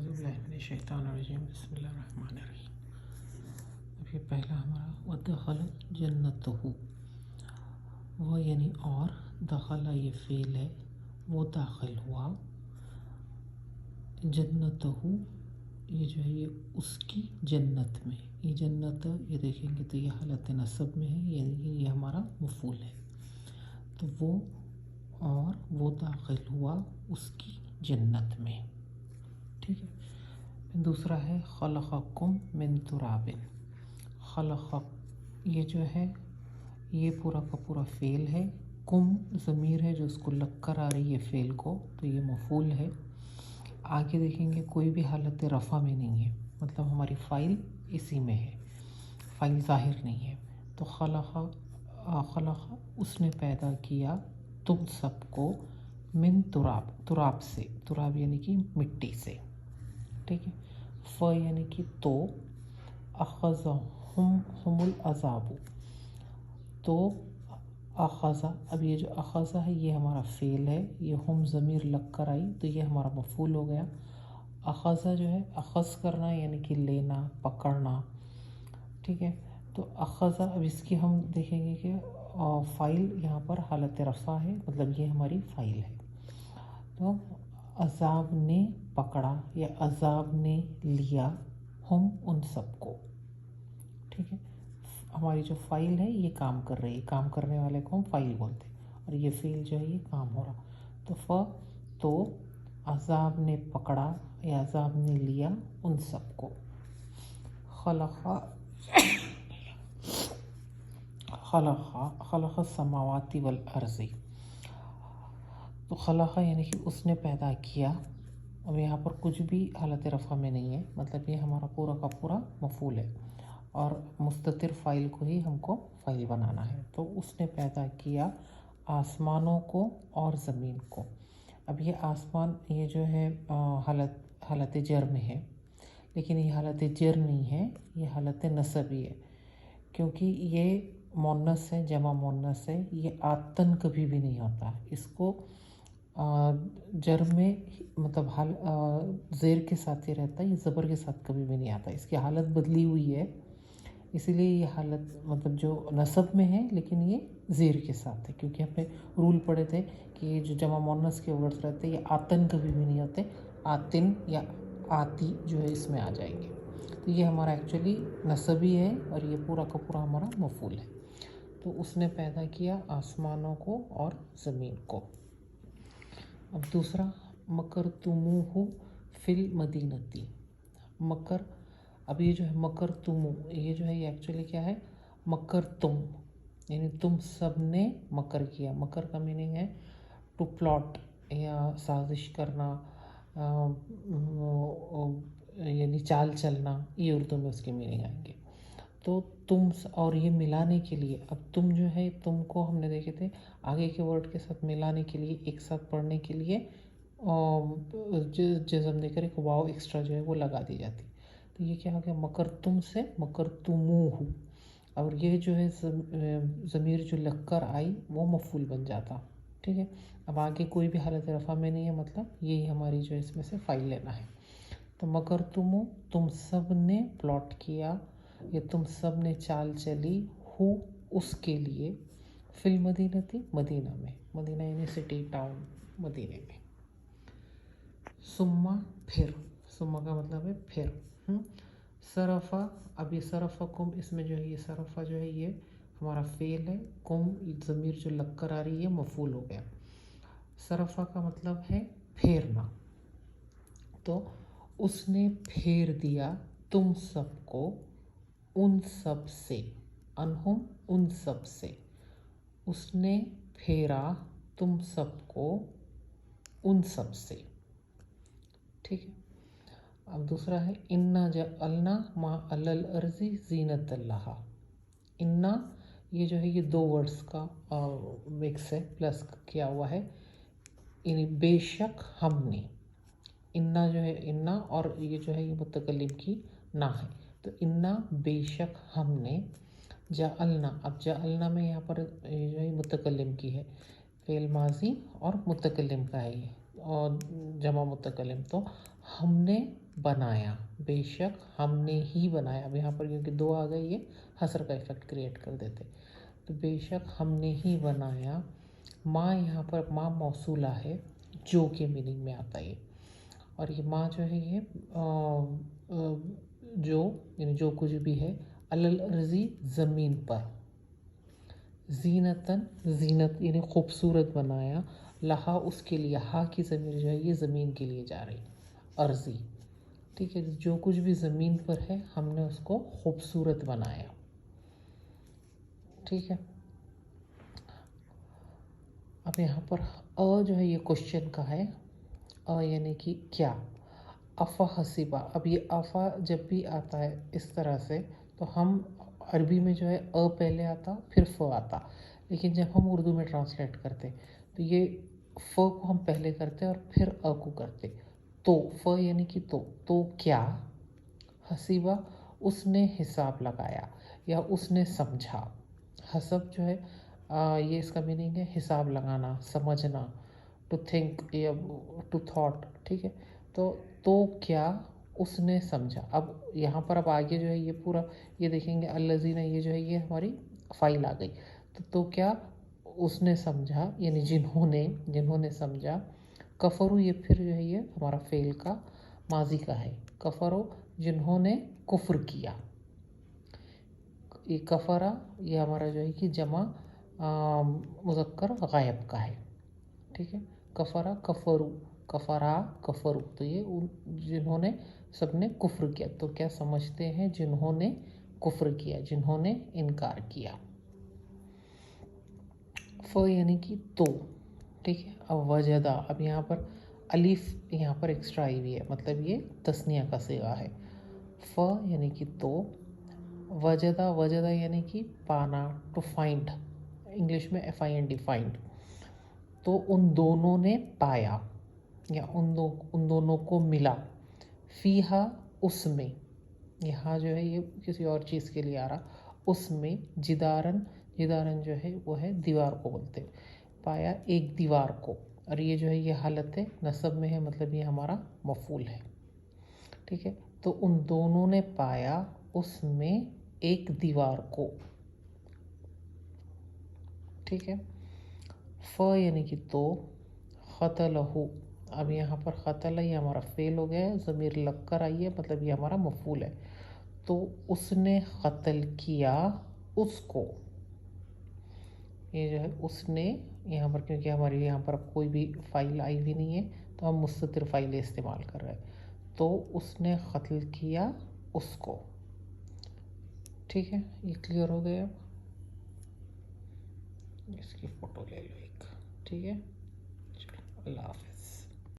औज़ुबिल्लाहिमिनश्शैतानिर्रजीम बिस्मिल्लाहिर्रहमानिर्रहीम। अभी पहला हमारा वदखल जन्नतहु, वह यानी और, दखला ये फ़ेल है, वो दाखिल हुआ, जन्नतहु ये जो है ये उसकी जन्नत में। ये जन्नत ये देखेंगे तो ये हालत नसब में है, ये हमारा मफ़ूल है। तो वो और वो दाखिल हुआ उसकी जन्नत में। ठीक है। फिर दूसरा है खलक़कुम मिन तुराबिन। खलक़ ये जो है ये पूरा का पूरा फ़ेल है। कुम ज़मीर है जो उसको लग कर आ रही है फ़ेल को, तो ये मफ़ूल है। आगे देखेंगे कोई भी हालत रफ़ा में नहीं है, मतलब हमारी फ़ाइल इसी में है, फ़ाइल ज़ाहिर नहीं है। तो खलक़ उसने पैदा किया तुम सबको, मिन तुराब, तुराब से, तुराब यानी कि मिट्टी से। ठीक है। फ़ यानी कि तो, अख़ज़हुमुल अज़ाबु, तो अख़ज़ा, अब ये जो अख़ज़ा है ये हमारा फ़ेल है, ये हम ज़मीर लग कर आई तो ये हमारा मफ़ूल हो गया। अख़ज़ा जो है अख़ज़ करना यानी कि लेना, पकड़ना। ठीक है। तो अख़ज़ा, अब इसकी हम देखेंगे कि फ़ाइल यहाँ पर हालत रफ़ा है, मतलब ये हमारी फ़ाइल है। तो अज़ाब ने पकड़ा या अज़ाब ने लिया हम उन सबको। ठीक है। हमारी जो फ़ाइल है ये काम कर रही है, काम करने वाले को हम फ़ाइल बोलते हैं, और ये फ़ेल जो है ये काम हो रहा। तो तो अज़ाब ने पकड़ा या अज़ाब ने लिया उन सबको। खलक़ समावाति वल अर्ज़ी, तो खलक़ यानी कि उसने पैदा किया। अब यहाँ पर कुछ भी हालत रफ़ा में नहीं है, मतलब ये हमारा पूरा का पूरा मफ़ूल है और मुस्ततिर फ़ाइल को ही हमको फ़ाइल बनाना है। तो उसने पैदा किया आसमानों को और ज़मीन को। अब ये आसमान ये जो है हालत जर में है, लेकिन ये हालत जर नहीं है, ये हालत नसब ही है, क्योंकि ये मोन्नस है, जमा मोन्नस है। ये आतन कभी भी नहीं होता, इसको जर में मतलब ज़ेर के साथ ही रहता है, ये ज़बर के साथ कभी भी नहीं आता। इसकी हालत बदली हुई है, इसीलिए ये हालत मतलब जो नसब में है लेकिन ये ज़ेर के साथ है, क्योंकि हमने रूल पढ़े थे कि ये जो जमा मोन्नस के वर्ड्स रहते हैं ये आतन कभी भी नहीं होते, आतिन या आती जो है इसमें आ जाएंगे। तो ये हमारा एक्चुअली नसबी है और ये पूरा का पूरा हमारा मफ़ूल है। तो उसने पैदा किया आसमानों को और ज़मीन को। अब दूसरा मकरतुमुहु फिल मदीनती। मकर, अब ये जो है मकरतुमु, ये जो है ये एक्चुअली क्या है, मकर तुम, यानी तुम सब ने मकर किया। मकर का मीनिंग है टू प्लॉट या साजिश करना, यानी चाल चलना, ये उर्दू में उसके मीनिंग आएंगे। तो तुम और ये मिलाने के लिए, अब तुम जो है तुमको हमने देखे थे आगे के वर्ड के साथ मिलाने के लिए, एक साथ पढ़ने के लिए जज़म देकर एक वाव एक्स्ट्रा जो है वो लगा दी जाती। तो ये क्या हो गया, मकर तुम से मकर तुमुहु, और ये जो है ज़मीर जो लगकर आई वो मफ़ूल बन जाता। ठीक है। अब आगे कोई भी हालत रफ़ा में नहीं है, मतलब यही हमारी जो है इसमें से फ़ाइल लेना है। तो मकर तुम सब ने प्लॉट किया, ये तुम सब ने चाल चली, हु उसके लिए, फिल मदीनती मदीना में, मदीना यानी सिटी टाउन, मदीने में। सुम्मा फिर, सुम्मा का मतलब है फिर। सरफ़ा, अब ये सरफ़ा कुम, इसमें जो है ये सरफ़ा जो है ये हमारा फ़ेल है, कुम ज़मीर जो लग कर आ रही है मफ़ूल हो गया। सरफ़ा का मतलब है फेरना, तो उसने फेर दिया तुम सबको उन सब से, अनहुम उन सब से, उसने फेरा तुम सबको उन सब से। ठीक है। अब दूसरा है इन्ना जअलना मा अलल अर्ज़ी ज़ीनतल्लाहा। इन्ना ये जो है ये दो वर्ड्स का मिक्स है, प्लस किया हुआ है, यानी बेशक हमने। इन्ना जो है इन्ना, और ये जो है ये मुतकल्लिम की ना है, तो इन्ना बेशक हमने, जअलना, अब जअलना में यहाँ पर ये जो है मुतकल्लिम की है, फ़ेल माजी और मुतकल्लिम का है ये, और जमा मुतकल्लिम, तो हमने बनाया, बेशक हमने ही बनाया। अब यहाँ पर क्योंकि दो आ गए ये हसर का इफेक्ट क्रिएट कर देते, तो बेशक हमने ही बनाया। माँ यहाँ पर माँ मौसूला है, जो के मीनिंग में आता है ये। और ये माँ जो है ये जो यानी जो कुछ भी है, अलल अर्ज़ी ज़मीन पर, ज़ीनतन ज़ीनत यानी खूबसूरत बनाया, लहा उसके लिए, हा की ज़मीर जो है ये ज़मीन के लिए जा रही, अर्ज़ी। ठीक है, जो कुछ भी ज़मीन पर है हमने उसको खूबसूरत बनाया। ठीक है, अब यहाँ पर अ जो है ये क्वेश्चन का है, अ यानी कि क्या। अफ़ा हसीबा, अब ये अफ़ा जब भी आता है इस तरह से, तो हम अरबी में जो है अ पहले आता फिर फ आता, लेकिन जब हम उर्दू में ट्रांसलेट करते तो ये फ को हम पहले करते और फिर अ को करते। तो फ यानी कि तो क्या, हसीबा उसने हिसाब लगाया या उसने समझा। हसब जो है ये इसका मीनिंग है हिसाब लगाना, समझना, टू थिंक या टू थॉट। ठीक है, तो क्या उसने समझा। अब यहाँ पर अब आगे जो है ये पूरा ये देखेंगे अल्लज़ीना, ये जो है ये हमारी फाइल आ गई। तो क्या उसने समझा यानी जिन्होंने जिन्होंने समझा। कफरू ये फिर जो है ये हमारा फेल का माजी का है। कफरो जिन्होंने कुफ्र किया। ये कफ़रा ये हमारा जो है कि जमा मुज़क्कर गायब का है। ठीक है, कफ़रा कफ़रू, कफ़रा कफ़रू, तो ये उन जिन्होंने सबने कुफ्र किया। तो क्या समझते हैं, जिन्होंने कुफ्र किया, जिन्होंने इनकार किया। फ यानी कि तो। ठीक है, अब वजदा, अब यहाँ पर अलिफ यहाँ पर एक्स्ट्रा आई हुई है, मतलब ये तस्निया का सिगा है। फ यानी कि तो, वजदा, वजदा यानी कि पाना, टू फाइंड, इंग्लिश में FIND फाइंड। तो उन दोनों ने पाया या उन दोनों को मिला। फ़ीहा उसमें, यहाँ जो है ये किसी और चीज़ के लिए आ रहा, उसमें जिदारन, जिदारन जो है वो है दीवार को बोलते हैं। पाया एक दीवार को, और ये जो है ये हालत है नसब में है, मतलब ये हमारा मफूल है। ठीक है, तो उन दोनों ने पाया उसमें एक दीवार को। ठीक है, फ यानी कि तो, ख़तलहु, अब यहाँ पर ख़तल ये हमारा फेल हो गया है, ज़मीर लग कर आई है, मतलब ये हमारा मफूल है। तो उसने क़त्ल किया उसको, ये जो है उसने यहाँ पर, क्योंकि हमारी यहाँ पर अब कोई भी फ़ाइल आई भी नहीं है तो हम मुस्ततिर फ़ाइलें इस्तेमाल कर रहे हैं। तो उसने क़त्ल किया उसको। ठीक है, ये क्लियर हो गया। अब इसकी फ़ोटो ले लो एक। ठीक है, चलो अल्लाह हाफ़िज़।